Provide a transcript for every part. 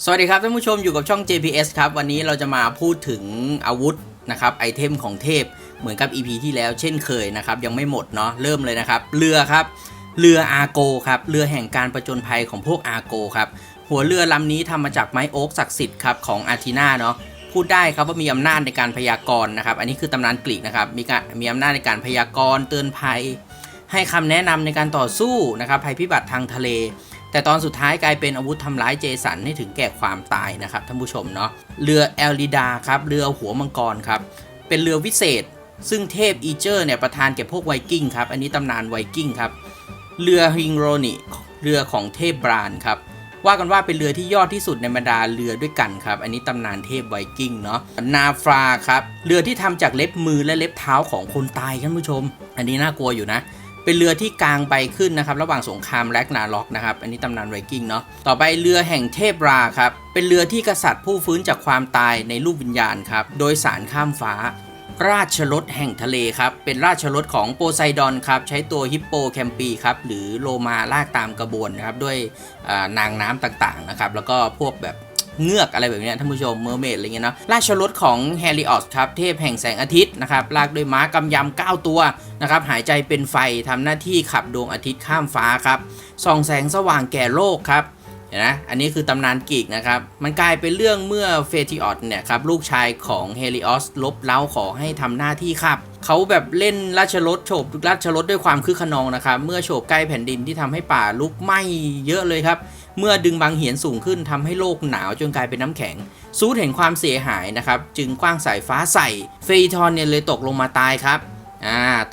สวัสดีครับท่านผู้ชมอยู่กับช่อง JPS ครับวันนี้เราจะมาพูดถึงอาวุธนะครับไอเทมของเทพเหมือนกับ EP ที่แล้วเช่นเคยนะครับยังไม่หมดเนาะเริ่มเลยนะครับเรือครับเรืออาโกครับเรือแห่งการประจนภัยของพวกอาโกครับหัวเรือลำนี้ทำมาจากไม้โอ๊กศักดิ์สิทธิ์ครับของอาร์ทีนาเนาะพูดได้ครับว่ามีอำนาจในการพยากรณ์นะครับอันนี้คือตำนานกรีกนะครับมีอำนาจในการพยากรณ์เตือนภัยให้คำแนะนำในการต่อสู้นะครับภัยพิบัติทางทะเลแต่ตอนสุดท้ายกลายเป็นอาวุธทำร้ายเจสันให้ถึงแก่ความตายนะครับท่านผู้ชมเนาะเรือแอลลิดาครับเรือหัวมังกรครับเป็นเรือวิเศษซึ่งเทพอีเจอร์เนี่ยประทานแก่พวกไวกิ้งครับอันนี้ตำนานไวกิ้งครับเรือฮิงโรนิเรือของเทพบรานครับว่ากันว่าเป็นเรือที่ยอดที่สุดในบรรดาเรือด้วยกันครับอันนี้ตำนานเทพไวกิ้งเนาะนาฟราครับเรือที่ทำจากเล็บมือและเล็บเท้าของคนตายท่านผู้ชมอันนี้น่ากลัวอยู่นะเป็นเรือที่กางไปขึ้นนะครับระหว่างสงครามแร็กนาร็อกนะครับอันนี้ตำนานไวกิ้งเนาะต่อไปเรือแห่งเทพราครับเป็นเรือที่กษัตริย์ผู้ฟื้นจากความตายในรูปวิญญาณครับโดยสารข้ามฟ้าราชรถแห่งทะเลครับเป็นราชรถของโพไซดอนครับใช้ตัวฮิปโปแคมปีครับหรือโลมาลากตามกระบวนนะครับด้วยนางน้ำต่างๆนะครับแล้วก็พวกแบบเงือกอะไรแบบนี้ท่านผู้ชมเมอร์เมดอะไรเงี้ยเนาะราชรถของแฮริออสครับเทพแห่งแสงอาทิตย์นะครับลากด้วยม้ากำยำ9ตัวนะครับหายใจเป็นไฟทำหน้าที่ขับดวงอาทิตย์ข้ามฟ้าครับส่องแสงสว่างแก่โลกครับเห็นนะอันนี้คือตำนานกรีกนะครับมันกลายเป็นเรื่องเมื่อเฟติออสเนี่ยครับลูกชายของเฮลิออสลบเล้าขอให้ทำหน้าที่ครับเขาแบบเล่นราชรถโฉบราชรถด้วยความคึกขนองนะครับเมื่อโฉบใกล้แผ่นดินที่ทำให้ป่าลุกไหม้เยอะเลยครับเมื่อดึงบางเหียนสูงขึ้นทำให้โลกหนาวจนกลายเป็นน้ำแข็งซูดเห็นความเสียหายนะครับจึงกว้างสายฟ้าใส่เฟยทอนเนี่ยเลยตกลงมาตายครับ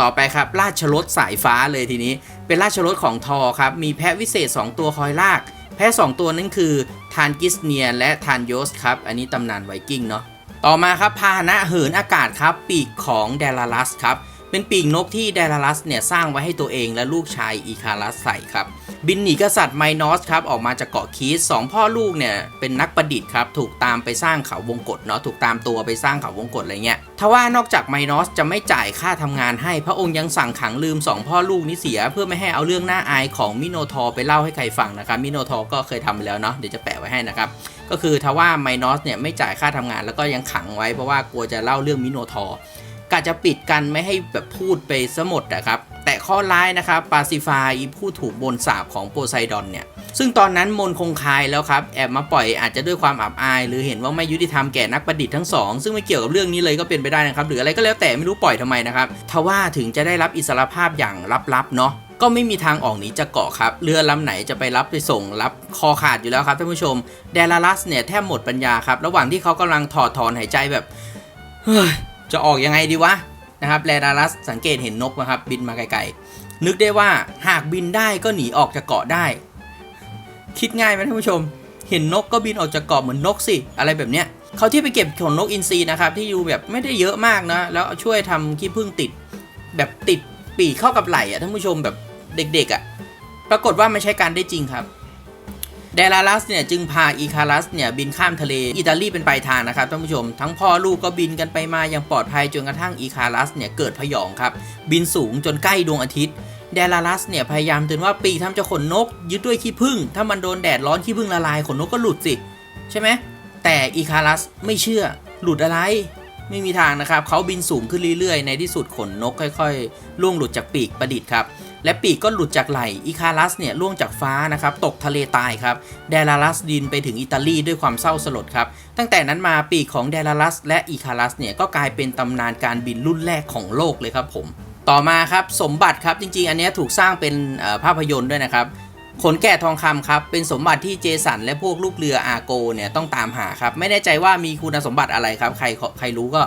ต่อไปครับราชรถสายฟ้าเลยทีนี้เป็นราชรถของทอครับมีแพะวิเศษ2ตัวคอยลากแพะ2ตัวนั้นคือทานกิสเนียและทานโยสครับอันนี้ตำนานไวกิ้งเนาะต่อมาครับพาหนะเหินอากาศครับปีกของเดลารัสครับเป็นปีกนกที่เดลารัสเนี่ยสร้างไว้ให้ตัวเองและลูกชายอีคารัสใส่ครับบินหนีกษัตริย์ไมนอสครับออกมาจากเกาะคีส2พ่อลูกเนี่ยเป็นนักประดิษฐ์ครับถูกตามไปสร้างเขาวงกฏเนาะถูกตามตัวไปสร้างเขาวงกฏอะไรเงี้ยทว่านอกจากไมนอสจะไม่จ่ายค่าทำงานให้พระองค์ยังสั่งขังลืม2พ่อลูกนี้เสียเพื่อไม่ให้เอาเรื่องน่าอายของมิโนทอร์ไปเล่าให้ใครฟังนะครับมิโนทอร์ก็เคยทำไปแล้วเนาะเดี๋ยวจะแปะไว้ให้นะครับก็คือทว่าไมนอสเนี่ยไม่จ่ายค่าทำงานแล้วก็ยังขังไว้เพราะว่ากลัวจะเล่าเรื่องมิโนทอร์กะจะปิดกันไม่ให้แบบพูดไปซะหมดนะครับแต่ข้อร้ายนะครับปาซิฟายผู้ถูกบนสาปของโพไซดอนเนี่ยซึ่งตอนนั้นมนคงคายแล้วครับแอบมาปล่อยอาจจะด้วยความอับอายหรือเห็นว่าไม่ยุติธรรมแก่นักประดิษฐ์ทั้งสองซึ่งไม่เกี่ยวกับเรื่องนี้เลยก็เป็นไปได้นะครับหรืออะไรก็แล้วแต่ไม่รู้ปล่อยทำไมนะครับทว่าถึงจะได้รับอิสรภาพอย่างลับๆเนาะก็ไม่มีทางออกหนีจากเกาะครับเรือลำไหนจะไปรับไปส่งรับคอขาดอยู่แล้วครับท่านผู้ชมเดลารัสเนี่ยแทบหมดปัญญาครับระหว่างที่เขากำลังถอดถอนหายใจแบบเฮ้ยจะออกยังไงดีวะนะครับเดลารัสสังเกตเห็นนกนะครับบินมาไกลๆนึกได้ว่าหากบินได้ก็หนีออกจากเกาะได้คิดง่ายไหมท่านผู้ชมเห็นนกก็บินออกจากเกาะเหมือนนกสิอะไรแบบเนี้ยเขาที่ไปเก็บขนนกอินทรีนะครับที่อยู่แบบไม่ได้เยอะมากนะแล้วช่วยทำขี้ผึ้งติดแบบติดปีกเข้ากับไหล่ท่านผู้ชมแบบเด็กๆปรากฏว่าไม่ใช่การได้จริงครับเดลารัสเนี่ยจึงพาอีคารัสเนี่ยบินข้ามทะเลอิตาลีเป็นปลายทางนะครับท่านผู้ชมทั้งพ่อลูกก็บินกันไปมาอย่างปลอดภัยจนกระทั่งอีคารัสเนี่ยเกิดพยองครับบินสูงจนใกล้ดวงอาทิตย์เดลารัสเนี่ยพยายามเตือนว่าปีกทำจากขนนกยึดด้วยขี้ผึ้งถ้ามันโดนแดดร้อนขี้ผึ้งละลายขนนกก็หลุดสิใช่ไหมแต่อีคารัสไม่เชื่อหลุดอะไรไม่มีทางนะครับเขาบินสูงขึ้นเรื่อยๆในที่สุดขนนกค่อยๆล่วงหลุดจากปีกประดิษฐ์ครับและปีกก็หลุดจากไหล่อีคารัสเนี่ยล่วงจากฟ้านะครับตกทะเลตายครับเดลารัสดินไปถึงอิตาลีด้วยความเศร้าสลดครับตั้งแต่นั้นมาปีกของเดลารัสและอีคารัสเนี่ยก็กลายเป็นตำนานการบินรุ่นแรกของโลกเลยครับผมต่อมาครับสมบัติครับจริงๆอันนี้ถูกสร้างเป็นภาพยนตร์ด้วยนะครับขนแกะทองคำครับเป็นสมบัติที่เจสันและพวกลูกเรืออาโกเนี่ยต้องตามหาครับไม่แน่ใจว่ามีคุณสมบัติอะไรครับใครรู้ก็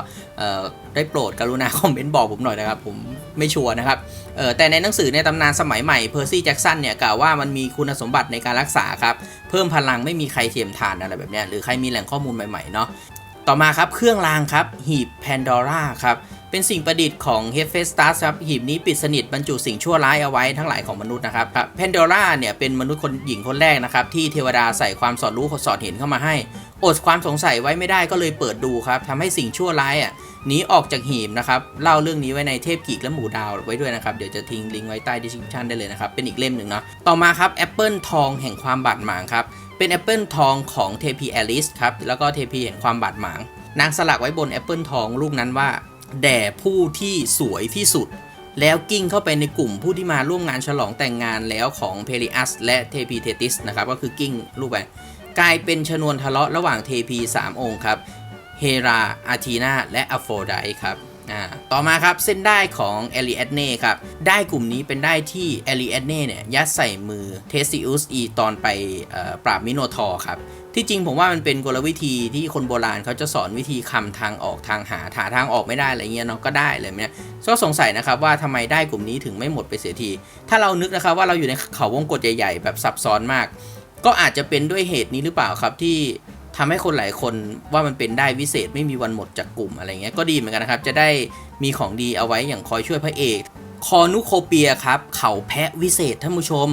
ได้โปรดกรุณาคอมเมนต์บอกผมหน่อยนะครับผมไม่ชัวร์นะครับแต่ในหนังสือในตำนานสมัยใหม่เพอร์ซี่แจ็กสันเนี่ยกล่าวว่ามันมีคุณสมบัติในการรักษาครับเพิ่มพลังไม่มีใครเทียมทานอะไรแบบนี้หรือใครมีแหล่งข้อมูลใหม่ๆเนาะต่อมาครับเครื่องรางครับหีบแพนดอร่าครับเป็นสิ่งประดิษฐ์ของเฮฟเฟสตัสครับหีบนี้ปิดสนิทบรรจุสิ่งชั่วร้ายเอาไว้ทั้งหลายของมนุษย์นะครับแพนดอร่าเนี่ยเป็นมนุษย์คนหญิงคนแรกนะครับที่เทวดาใส่ความสอดรู้สอดเห็นเข้ามาให้อดความสงสัยไว้ไม่ได้ก็เลยเปิดดูครับทำให้สิ่งชั่วร้ายหนีออกจากหีบนะครับเล่าเรื่องนี้ไว้ในเทพกีกและหมู่ดาวไว้ด้วยนะครับเดี๋ยวจะทิ้งลิงก์ไว้ใต้ description ได้เลยนะครับเป็นอีกเล่มหนึ่งเนาะต่อมาครับแอปเปิลทองแห่งความบาดหมางครับ เป็นแอปเปิลทองของเทพีแอลิสครับแล้วก็เทพีแห่งความบาดหมางนางสลักไว้บนแอปเปิลทองลูกนั้นว่าแด่ผู้ที่สวยที่สุดแล้วกิ้งเข้าไปในกลุ่มผู้ที่มาร่วมงานฉลองแต่งงานแล้วของเพลิอัสและเทพีเทติสนะครับก็คือกิ้งลูกไปกลายเป็นชนวนทะเลาะระหว่างเทพี3องค์ครับเฮราอาธีนาและอโฟไดต์ครับต่อมาครับเส้นได้ของเอลิแอดเน่ครับได้กลุ่มนี้เป็นได้ที่เอลิแอดเน่เนี่ยยัดใส่มือเทสซิอุสตอนไปปราบมิโนทอร์ครับที่จริงผมว่ามันเป็นกลวิธีที่คนโบราณเขาจะสอนวิธีคำทางออกทางหาทางออกไม่ได้อะไรเงี้ยเนาะก็ได้เลยเนี่ยก็สงสัยนะครับว่าทำไมได้กลุ่มนี้ถึงไม่หมดไปเสียทีถ้าเรานึกนะครับว่าเราอยู่ในเขาวงกตใหญ่ๆแบบซับซ้อนมากก็อาจจะเป็นด้วยเหตุนี้หรือเปล่าครับที่ทำให้คนหลายคนว่ามันเป็นได้วิเศษไม่มีวันหมดจากกลุ่มอะไรเงี้ยก็ดีเหมือนกันนะครับจะได้มีของดีเอาไว้อย่างคอยช่วยพระเอกคอนุโคเปียครับเขาแพะวิเศษท่านผู้ชม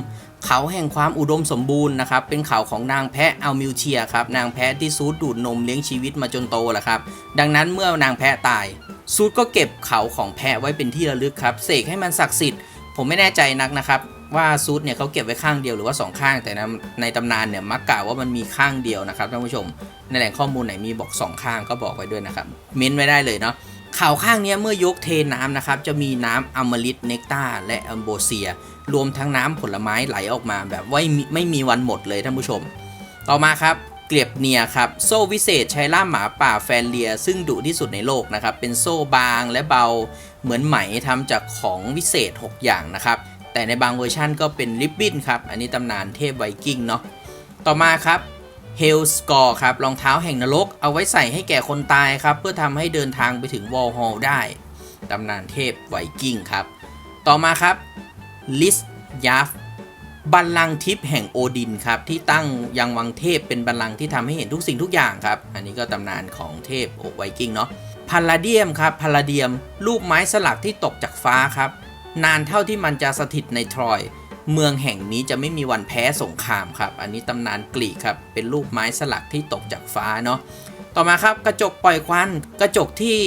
เขาแห่งความอุดมสมบูรณ์นะครับเป็นเขาของนางแพะอัลมิวเทียครับนางแพะที่ซูดดูดนมเลี้ยงชีวิตมาจนโตแหละครับดังนั้นเมื่อนางแพะตายซูดก็เก็บเขาของแพะไว้เป็นที่ระลึกครับเสกให้มันศักดิ์สิทธิ์ผมไม่แน่ใจนักนะครับว่าซูดเนี่ยเขาเก็บไว้ข้างเดียวหรือว่า2ข้างแต่ในตำนานเนี่ยมักกล่าวว่ามันมีข้างเดียวนะครับท่านผู้ชมในแหล่งข้อมูลไหนมีบอก2ข้างก็บอกไว้ด้วยนะครับเม้นไว้ได้เลยเนาะข่าวข้างนี้เมื่อยกเทน้ำนะครับจะมีน้ำอมฤตเนกตาและอัมโบเซียรวมทั้งน้ำผลไม้ไหลออกมาแบบไม่มีวันหมดเลยท่านผู้ชมต่อมาครับเกลียบเนียครับโซ่วิเศษใช้ล่ามหมาป่าแฟนเลียซึ่งดุที่สุดในโลกนะครับเป็นโซ่บางและเบาเหมือนไหมทำจากของวิเศษ6อย่างนะครับแต่ในบางเวอร์ชันก็เป็นริบบิ้นครับอันนี้ตำนานเทพไวกิ้งเนาะต่อมาครับเฮลสกอร์ครับรองเท้าแห่งนรกเอาไว้ใส่ให้แก่คนตายครับเพื่อทำให้เดินทางไปถึงวอลฮอลได้ตำนานเทพไวกิ้งครับต่อมาครับลิสยาฟบัลลังก์ทิพย์แห่งโอดินครับที่ตั้งยังวังเทพเป็นบัลลังก์ที่ทำให้เห็นทุกสิ่งทุกอย่างครับอันนี้ก็ตำนานของเทพไวกิ้งเนาะพาลาเดียมครับพาลาเดียมรูปไม้สลักที่ตกจากฟ้าครับนานเท่าที่มันจะสถิตในทรอยเมืองแห่งนี้จะไม่มีวันแพ้สงครามครับอันนี้ตำนานกรีกครับเป็นรูปไม้สลักที่ตกจากฟ้าเนาะต่อมาครับกระจกปล่อยควันกระจกที่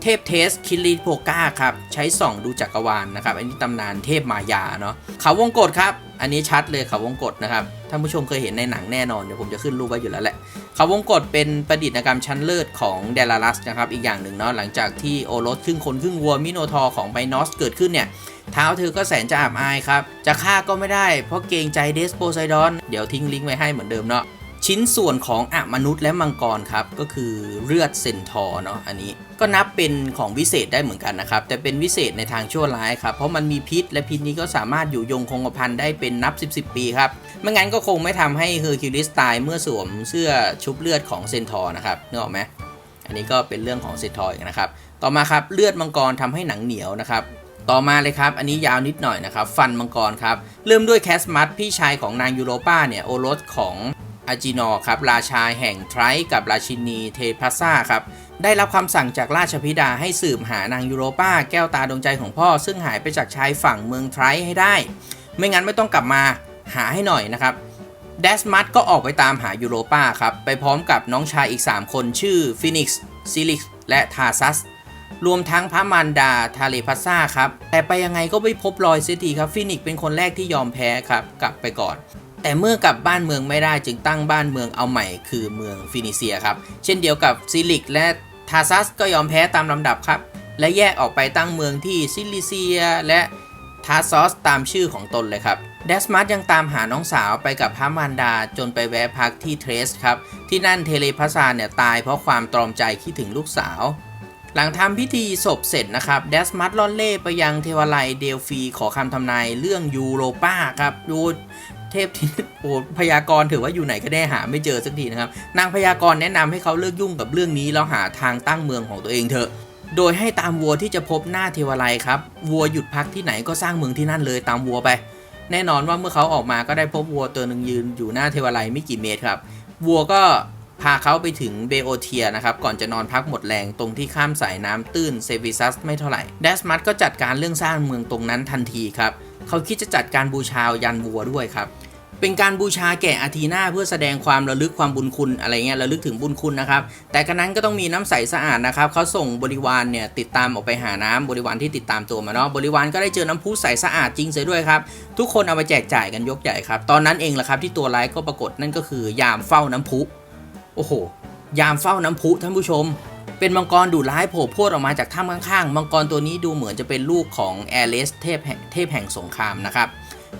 เทพเทสคิริโพกาครับใช้ส่องดูจักรวาลนะครับอันนี้ตำนานเทพมายาเนาะเขาวงกตครับอันนี้ชัดเลยเขาวงกตนะครับท่านผู้ชมเคยเห็นในหนังแน่นอนเดี๋ยวผมจะขึ้นรูปไว้อยู่แล้วแหละเขาวงกตเป็นประดิษฐกรรมชั้นเลิศของเดลารัสนะครับอีกอย่างหนึ่งเนาะหลังจากที่โอรสครึ่งคนครึ่งวัวมิโนทอร์ของไมนอสเกิดขึ้นเนี่ยเท้าเธอก็แสนจะอับอายครับจะฆ่าก็ไม่ได้เพราะเกรงใจเดสโพไซดอนเดี๋ยวทิ้งลิงก์ไว้ให้เหมือนเดิมเนาะชิ้นส่วนของมนุษย์และมังกรครับก็คือเลือดเซนทอร์เนาะอันนี้ก็นับเป็นของวิเศษได้เหมือนกันนะครับแต่เป็นวิเศษในทางชั่วร้ายครับเพราะมันมีพิษและพิษนี้ก็สามารถอยู่ยงคงกระพันได้เป็นนับ10ปีครับไม่งั้นก็คงไม่ทำให้เฮอร์คิวลิสตายเมื่อสวมเสื้อชุบเลือดของเซนทอร์นะครับนึกออกไหมอันนี้ก็เป็นเรื่องของเซนทอร์อีกนะครับต่อมาครับเลือดมังกรทำให้หนังเหนียวนะครับต่อมาเลยครับอันนี้ยาวนิดหน่อยนะครับฟันมังกรครับเริ่มด้วยแคสมัสพี่ชายของนางยูโรปาเนี่ยโอรสของอาจินอร์ครับราชาแห่งไทรกับราชินีเทพัสซาครับได้รับคำสั่งจากราชธิดาให้สืบหานางยูโรปาแก้วตาดวงใจของพ่อซึ่งหายไปจากชายฝั่งเมืองไทรให้ได้ไม่งั้นไม่ต้องกลับมาหาให้หน่อยนะครับเดสมัสก็ออกไปตามหายูโรปาครับไปพร้อมกับน้องชายอีก3คนชื่อฟินิกซ์ซิลิกและทาซัสรวมทั้งพระมารดาทาเลพัสซาครับแต่ไปยังไงก็ไม่พบรอยเสียทีครับฟินิกซ์เป็นคนแรกที่ยอมแพ้ครับกลับไปก่อนแต่เมื่อกลับบ้านเมืองไม่ได้จึงตั้งบ้านเมืองเอาใหม่คือเมืองฟินิเซียครับเช่นเดียวกับซิลิกและทาซัสก็ยอมแพ้ตามลำดับครับและแยกออกไปตั้งเมืองที่ซิลิเซียและทาซอสตามชื่อของตนเลยครับเดสมัสยังตามหาน้องสาวไปกับพระมารดาจนไปแวะพักที่เทรสครับที่นั่นเทเลพัสซาเนี่ยตายเพราะความตรอมใจคิดถึงลูกสาวหลังทำพิธีศพเสร็จนะครับเดสมัสล่อนเล่ไปยังเทวาลัยเดลฟีขอคำทำนายเรื่องยูโรปาครับดูเทพที่พยากรณ์ถือว่าอยู่ไหนก็ได้หาไม่เจอสักทีนะครับนางพยากรณ์แนะนำให้เขาเลิกยุ่งกับเรื่องนี้แล้วหาทางตั้งเมืองของตัวเองเถอะโดยให้ตามวัวที่จะพบหน้าเทวาลัยครับวัวหยุดพักที่ไหนก็สร้างเมืองที่นั่นเลยตามวัวไปแน่นอนว่าเมื่อเขาออกมาก็ได้พบวัวตัวหนึ่งยืนอยู่หน้าเทวาลัยไม่กี่เมตรครับวัวก็พาเขาไปถึงเบโอเทียนะครับก่อนจะนอนพักหมดแรงตรงที่ข้ามสายน้ำตื้นเซฟิซัสไม่เท่าไหร่เดสมัสก็จัดการเรื่องสร้างเมืองตรงนั้นทันทีครับเขาคิดจะจัดการบูชายันวัวด้วยครับ เป็นการบูชาแก่อาทีนาเพื่อแสดงความระลึกความบุญคุณอะไรเงี้ยระลึกถึงบุญคุณนะครับแต่กระนั้นก็ต้องมีน้ำใสสะอาดนะครับเขาส่งบริวารเนี่ยติดตามออกไปหาน้ำบริวารที่ติดตามตัวมาเนาะบริวารก็ได้เจอน้ำพุใสสะอาดจริงเสียด้วยครับทุกคนเอาไปแจกจ่ายกันยกใหญ่ครับตอนนั้นเองแหละครับที่ตัวร้ายก็ปรากฏนั่นก็คือยามเฝ้าน้ำพุโอ้โหยามเฝ้าน้ำพุท่านผู้ชมเป็นมังกรดุร้ายโผล่พรวดออกมาจากถ้ำข้างๆมังกรตัวนี้ดูเหมือนจะเป็นลูกของแอเลสเทพแห่งสงครามนะครับ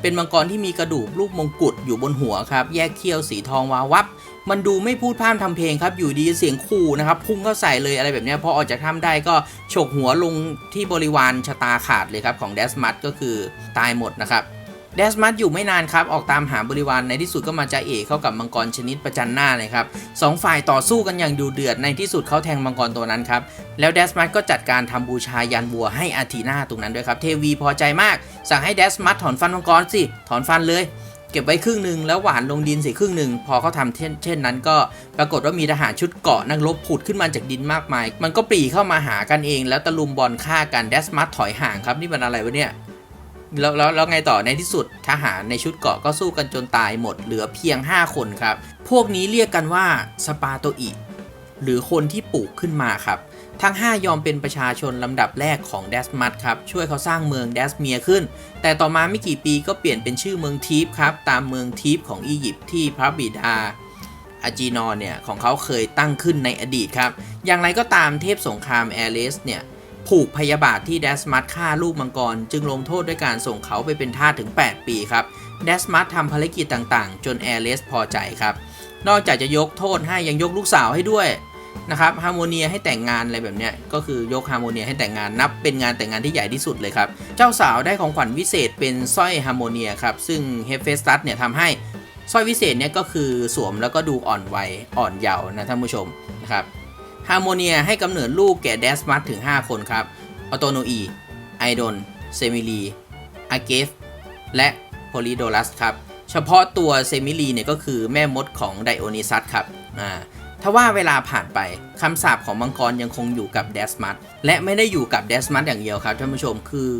เป็นมังกรที่มีกระดูกรูปมงกุฎอยู่บนหัวครับแยกเขี้ยวสีทองวาววับมันดูไม่พูดพร่ำทำเพลงครับอยู่ดีเสียงขู่นะครับพุ่งเข้าใส่เลยอะไรแบบนี้พอออกจากถ้ำได้ก็ฉกหัวลงที่บริวารชะตาขาดเลยครับของเดสมัสก็คือตายหมดนะครับเดสมัสอยู่ไม่นานครับออกตามหาบริวารในที่สุดก็มาจะเอกเข้ากับมังกรชนิดประจันหน้าเลยครับสองฝ่ายต่อสู้กันอย่างดุเดือดในที่สุดเขาแทงมังกรตัวนั้นครับแล้วเดสมัสก็จัดการทำบูชายันวัวให้อาทีนาตรงนั้นด้วยครับเทวีพอใจมากสั่งให้เดสมัสถอนฟันมังกรสิถอนฟันเลยเก็บไว้ครึ่งหนึ่งแล้วหวานลงดินสิครึ่งหนึ่งพอเขาทำเช่นนั้นก็ปรากฏว่ามีทหารชุดเกราะนักรบผุดขึ้นมาจากดินมากมายมันก็ปรีเข้ามาหากันเองแล้วตะลุมบอลฆ่ากันเดสมัสถอยห่างครับนี่มันอะไรวะเนี่ยแล้วไงต่อในที่สุดทหารในชุดเกราะก็สู้กันจนตายหมดเหลือเพียง5คนครับพวกนี้เรียกกันว่าสปาโตอิหรือคนที่ปลูกขึ้นมาครับทั้ง5ยอมเป็นประชาชนลำดับแรกของเดสมัสครับช่วยเขาสร้างเมืองเดสเมียขึ้นแต่ต่อมาไม่กี่ปีก็เปลี่ยนเป็นชื่อเมืองทีฟครับตามเมืองทีฟของอียิปต์ที่พระบิดาอาจีนอนเนี่ยของเขาเคยตั้งขึ้นในอดีตครับอย่างไรก็ตามเทพสงครามแอเลสเนี่ยผูกพยาบาทที่เดสมัสฆ่าลูกมังกรจึงลงโทษด้วยการส่งเขาไปเป็นทาสถึง8ปีครับเดสมัสทำภารกิจต่างๆจนแอเลสพอใจครับนอกจากจะยกโทษให้ยังยกลูกสาวให้ด้วยนะครับฮาร์โมเนียให้แต่งงานอะไรแบบเนี้ยก็คือยกฮาร์โมเนียให้แต่งงานนับเป็นงานแต่งงานที่ใหญ่ที่สุดเลยครับเจ้าสาวได้ของขวัญวิเศษเป็นสร้อยฮาร์โมเนียครับซึ่งเฮฟเฟสตัสเนี่ยทำให้สร้อยวิเศษเนี่ยก็คือสวมแล้วก็ดูอ่อนวัยอ่อนเยาว์นะท่านผู้ชมนะครับฮาร์โมเนียให้กำเนิดลูกแก่เดสมัสถึง5คนครับออโตโนอีไอดอนเซมิลีอาเกฟและโพลิโดลัสครับเฉพาะตัวเซมิลีเนี่ยก็คือแม่มดของไดโอนิซัสครับทว่าเวลาผ่านไปคำสาปของมังกรยังคงอยู่กับเดสมัสและไม่ได้อยู่กับเดสมัสอย่างเดียวครับท่านผู้ชมคือ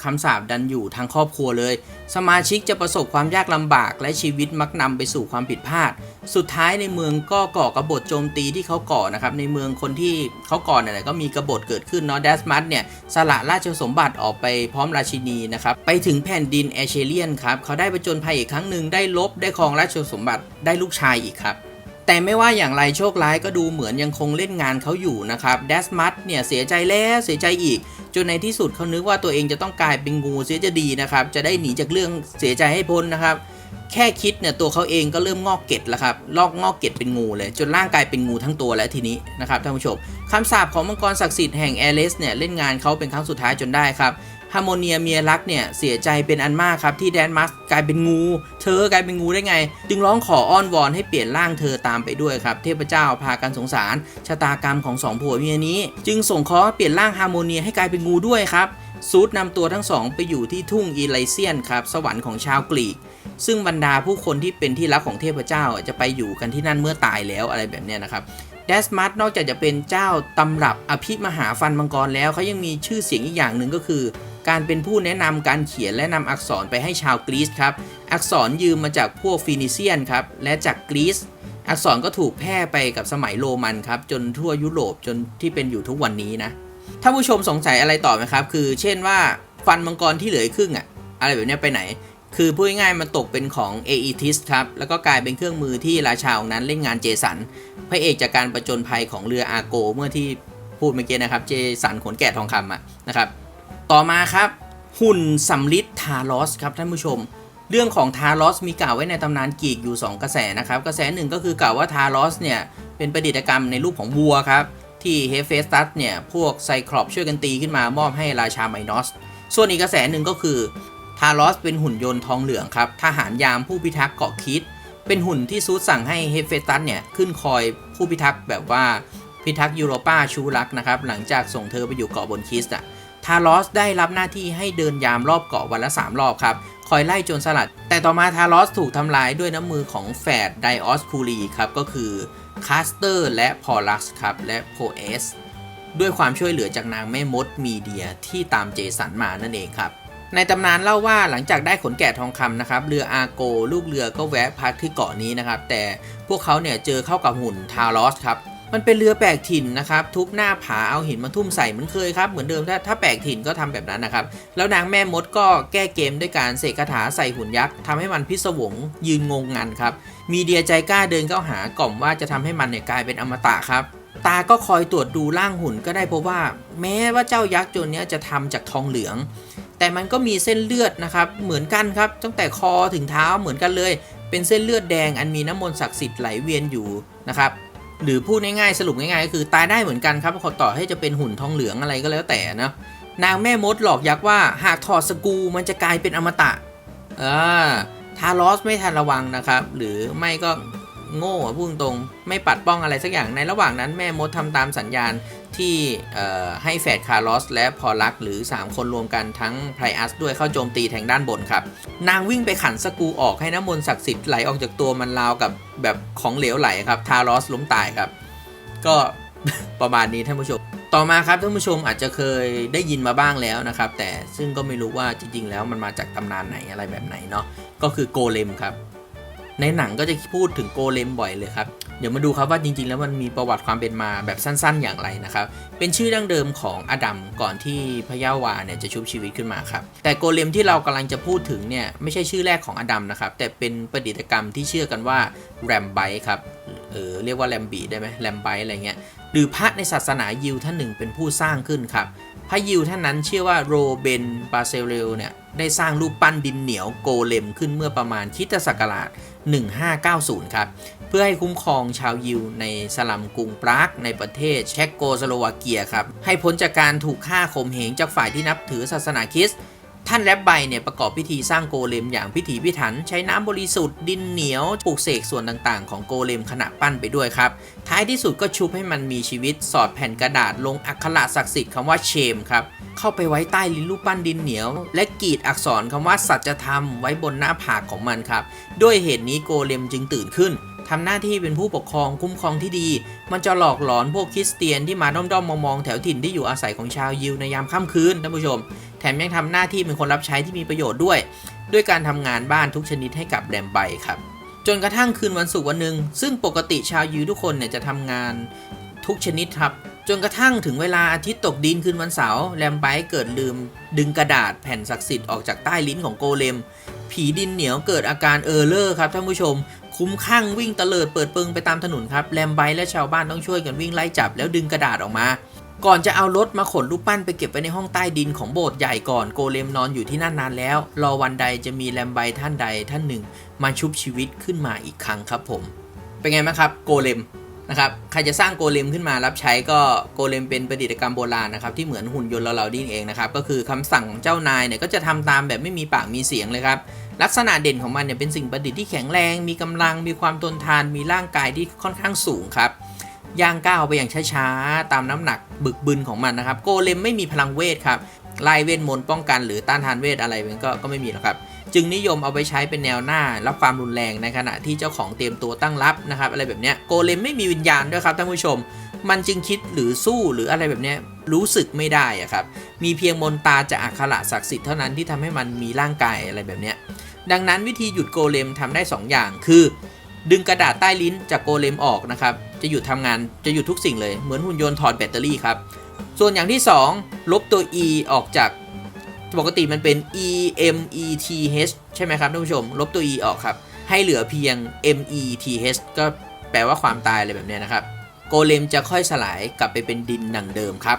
คำสาปดันอยู่ทั้งครอบครัวเลยสมาชิกจะประสบความยากลำบากและชีวิตมักนำไปสู่ความผิดพลาดสุดท้ายในเมืองก็ก่อกบฏโจมตีที่เขาก่อนะครับในเมืองคนที่เขาก่อเนี่ยก็มีกบฏเกิดขึ้นเนาะเดสมัสเนี่ยสละราชสมบัติออกไปพร้อมราชินีนะครับไปถึงแผ่นดินแอเชเลียนครับเขาได้ผจญภัยอีกครั้งหนึ่งได้ลบได้ครองราชสมบัติได้ลูกชายอีกครับแต่ไม่ว่าอย่างไรโชคร้ายก็ดูเหมือนยังคงเล่นงานเขาอยู่นะครับเดสมัสเนี่ยเสียใจแล้วเสียใจอีกจนในที่สุดเขานึกว่าตัวเองจะต้องกลายเป็นงูเสียจะดีนะครับจะได้หนีจากเรื่องเสียใจให้พ้นนะครับแค่คิดเนี่ยตัวเขาเองก็เริ่มงอกเกล็ดแล้วครับงอกเกล็ดเป็นงูเลยจนร่างกายเป็นงูทั้งตัวแล้วทีนี้นะครับท่านผู้ชมคำสาปของมังกรศักดิ์สิทธิ์แห่งแอเลสเนี่ยเล่นงานเขาเป็นครั้งสุดท้ายจนได้ครับฮาร์โมเนียเมียรักเนี่ยเสียใจเป็นอันมากครับที่เดสมัสกลายเป็นงูเธอกลายเป็นงูได้ไงจึงร้องขออ้อนวอนให้เปลี่ยนร่างเธอตามไปด้วยครับเทพเจ้าพากันสงสารชะตากรรมของ2ผัวเมียนี้จึงส่งขอเปลี่ยนร่างฮาร์โมเนียให้กลายเป็นงูด้วยครับซูดนำตัวทั้งสองไปอยู่ที่ทุ่งอีไลเซียนครับสวรรค์ของชาวกรีกซึ่งบรรดาผู้คนที่เป็นที่รักของเทพเจ้าจะไปอยู่กันที่นั่นเมื่อตายแล้วอะไรแบบนี้นะครับเดสมัสนอกจากจะเป็นเจ้าตำรับอภิมหาฟันมังกรแล้วเขายังมีชื่อเสียงอีกอย่างหนึ่งก็คือการเป็นผู้แนะนำการเขียนและนำอักษรไปให้ชาวกรีซครับอักษรยืมมาจากพวกฟีนิเซียนครับและจากกรีซอักษรก็ถูกแพร่ไปกับสมัยโรมันครับจนทั่วยุโรปจนที่เป็นอยู่ทุกวันนี้นะถ้าผู้ชมสงสัยอะไรต่อไหมครับคือเช่นว่าฟันมังกรที่เหลือครึ่งอะไรแบบนี้ไปไหนคือพูดง่ายๆมันตกเป็นของเออีทิสครับแล้วก็กลายเป็นเครื่องมือที่ราชาองค์นั้นเล่นงานเจสันพระเอกจากการประจนภัยของเรืออาโกเมื่อที่พูดเมื่อกี้นะครับเจสันขนแกะทองคำนะครับต่อมาครับหุ่นสำริดทารอสครับท่านผู้ชมเรื่องของทารอสมีกล่าวไว้ในตำนานกรีกอยู่2กระแสนะครับกระแสหนึ่งก็คือกล่าวว่าทารอสเนี่ยเป็นประดิษฐกรรมในรูปของวัวครับที่เฮฟเฟสตัสเนี่ยพวกไซคลอปช่วยกันตีขึ้นมามอบให้ราชาไมนอสส่วนอีกกระแสหนึ่งก็คือทารอสเป็นหุ่นยนต์ทองเหลืองครับทหารยามผู้พิทักษ์เกาะคิดเป็นหุ่นที่ซูดสั่งให้เฮฟเฟสตัสเนี่ยขึ้นคอยผู้พิทักษ์แบบว่าพิทักษ์ยูโรปาชูรักนะครับหลังจากส่งเธอไปอยู่เกาะบนคิสทารอสได้รับหน้าที่ให้เดินยามรอบเกาะวันละ3รอบครับคอยไล่โจรสลัดแต่ต่อมาทารอสถูกทำลายด้วยน้ำมือของแฝดไดออสคูรีครับก็คือคาสเตอร์และพอลักซ์ครับและโพเอสด้วยความช่วยเหลือจากนางแม่มดมีเดียที่ตามเจสันมานั่นเองครับ ในตำนานเล่าว่าหลังจากได้ขนแกะทองคำนะครับเรืออาโกลูกเรือก็แวะพักที่เกาะนี้นะครับแต่พวกเขาเนี่ยเจอเข้ากับหุ่นทารอสครับมันเป็นเรือแปลกถิ่นนะครับทุบหน้าผาเอาหินมาทุ่มใส่เหมือนเคยครับเหมือนเดิมถ้าแปลกถิ่นก็ทำแบบนั้นนะครับแล้วนางแม่มดก็แก้เกมด้วยการเสกคาถาใส่หุ่นยักษ์ทำให้มันพิศวงยืนงงงันครับมีเดียใจกล้าเดินเข้าหากล่อมว่าจะทำให้มันเนี่ยกลายเป็นอมตะครับตาก็คอยตรวจดูร่างหุ่นก็ได้พบว่าแม้ว่าเจ้ายักษ์ตัวนี้จะทำจากทองเหลืองแต่มันก็มีเส้นเลือดนะครับเหมือนกันครับตั้งแต่คอถึงเท้าเหมือนกันเลยเป็นเส้นเลือดแดงอันมีน้ำมนต์ศักดิ์สิทธิ์ไหลเวียนอยู่นะครับหรือพูดง่ายๆสรุปง่ายๆก็คือตายได้เหมือนกันครับต่อให้จะเป็นหุ่นทองเหลืองอะไรก็แล้วแต่นะนางแม่มดหลอกยักษ์ว่าหากถอดสกูมันจะกลายเป็นอมตะทารอสไม่ทันระวังนะครับหรือไม่ก็โง่พูดตรงไม่ปัดป้องอะไรสักอย่างในระหว่างนั้นแม่มดทำตามสัญญาณที่ให้แฝดคาร์ลอสและพอลักหรือ3คนรวมกันทั้งไพรอัสด้วยเข้าโจมตีแทงด้านบนครับนางวิ่งไปขันสกูออกให้น้ำมนต์ศักดิ์สิทธิ์ไหลออกจากตัวมันราวกับแบบของเหลวไหลครับทารอสล้มตายครับก็ ประมาณนี้ท่านผู้ชมต่อมาครับท่านผู้ชมอาจจะเคยได้ยินมาบ้างแล้วนะครับแต่ซึ่งก็ไม่รู้ว่าจริงๆแล้วมันมาจากตำนานไหนอะไรแบบไหนเนาะก็คือโกเลมครับในหนังก็จะพูดถึงโกเลมบ่อยเลยครับเดี๋ยวมาดูครับว่าจริงๆแล้วมันมีประวัติความเป็นมาแบบสั้นๆอย่างไรนะครับเป็นชื่อดั้งเดิมของอดัมก่อนที่พระยาวาเนี่ยจะชุบชีวิตขึ้นมาครับแต่โกเลมที่เรากำลังจะพูดถึงเนี่ยไม่ใช่ชื่อแรกของอดัมนะครับแต่เป็นประดิษฐกรรมที่เชื่อกันว่าแรมไบต์ครับเรียกว่าแรมบีได้ไหมแรมไบต์อะไรเงี้ยหรือพระในศาสนายิวท่านหนึ่งเป็นผู้สร้างขึ้นครับพระยิวท่านนั้นชื่อว่าโรเบนบาเซเลลเนี่ยได้สร้างรูปปั้นดินเหนียวโกเลมขึ้นเมื่อประมาณคริสตศักราช1590ครับเพื่อให้คุ้มครองชาวยิวในสลัมกรุงปรากในประเทศเช็กโกสโลวาเกียครับให้พ้นจากการถูกฆ่าข่มเหงจากฝ่ายที่นับถือศาสนาคริสต์ท่านแรบไบเนี่ยประกอบพิธีสร้างโกเลมอย่างพิถีพิถันใช้น้ำบริสุทธิ์ดินเหนียวปลูกเสกส่วนต่างๆของโกเลมขณะปั้นไปด้วยครับท้ายที่สุดก็ชุบให้มันมีชีวิตสอดแผ่นกระดาษลงอักขระศักดิ์สิทธิ์คำว่าเชมครับเข้าไปไว้ใต้ลิ้นรูปปั้นดินเหนียวและกรีดอักษรคำว่าสัจธรรมไว้บนหน้าผากของมันครับด้วยเหตุนี้โกเลมจึงตื่นขึ้นทำหน้าที่เป็นผู้ปกครองคุ้มครองที่ดีมันจะหลอกหลอนพวกคริสเตียนที่มาด้อมๆมองๆแถวถิ่นที่อยู่อาศัยของชาวยิวในยามค่ำคืนท่านผู้ชมแถมยังทำหน้าที่เป็นคนรับใช้ที่มีประโยชน์ด้วยการทำงานบ้านทุกชนิดให้กับแรมไบครับจนกระทั่งคืนวันศุกร์วันหนึ่งซึ่งปกติชาวยิวทุกคนเนี่ยจะทำงานทุกชนิดครับจนกระทั่งถึงเวลาอาทิตย์ตกดินคืนวันเสาร์แรมไบเกิดลืมดึงกระดาษแผ่นศักดิ์สิทธิ์ออกจากใต้ลิ้นของโกเลมผีดินเหนียวเกิดอาการเลอร์ครับท่านผู้ชมคุ้มข้างวิ่งเตลิดเปิดเปิงไปตามถนนครับแรมไบและชาวบ้านต้องช่วยกันวิ่งไล่จับแล้วดึงกระดาษออกมาก่อนจะเอารถมาขนรูปปั้นไปเก็บไว้ในห้องใต้ดินของโบสถ์ใหญ่ก่อนโกเลมนอนอยู่ที่นั่นนานแล้วรอวันใดจะมีแรมไบท่านใดท่านหนึ่งมาชุบชีวิตขึ้นมาอีกครั้งครับผมเป็นไงบ้างครับโกเลมนะครับใครจะสร้างโกเลมขึ้นมารับใช้ก็โกเลมเป็นประดิษฐกรรมโบราณนะครับที่เหมือนหุ่นยนต์เราดิ้นเองนะครับก็คือคำสั่งของเจ้านายเนี่ยก็จะทำตามแบบไม่มีปากมีเสียงเลยครับลักษณะเด่นของมันเนี่ยเป็นสิ่งประดิษฐ์ที่แข็งแรงมีกำลังมีความทนทานมีร่างกายที่ค่อนข้างสูงครับย่างก้าวไปอย่างช้าๆตามน้ำหนักบึกบึนของมันนะครับโกเลมไม่มีพลังเวทครับไล่เวทมนต์ป้องกันหรือต้านทานเวทอะไรมันก็ไม่มีหรอกครับจึงนิยมเอาไปใช้เป็นแนวหน้ารับความรุนแรงในขณะที่เจ้าของเตรียมตัวตั้งรับนะครับอะไรแบบนี้โกเลมไม่มีวิญญาณด้วยครับท่านผู้ชมมันจึงคิดหรือสู้หรืออะไรแบบนี้รู้สึกไม่ได้อะครับมีเพียงมนตาจากอักขระศักดิ์สิทธิ์เท่านั้นที่ทำให้มันมีร่างกายอะไรแบบนี้ดังนั้นวิธีหยุดโกเลมทำได้2อย่างคือดึงกระดาษใต้ลิ้นจากโกเลมออกนะครับจะหยุดทำงานจะหยุดทุกสิ่งเลยเหมือนหุ่นยนต์ถอดแบตเตอรี่ครับส่วนอย่างที่2ลบตัว e ออกจากปกติมันเป็น EMETH ใช่ไหมครับท่านผู้ชมลบตัว e ออกครับให้เหลือเพียง METH ก็แปลว่าความตายอะไรแบบนี้นะครับโกเลมจะค่อยสลายกลับไปเป็นดินดังเดิมครับ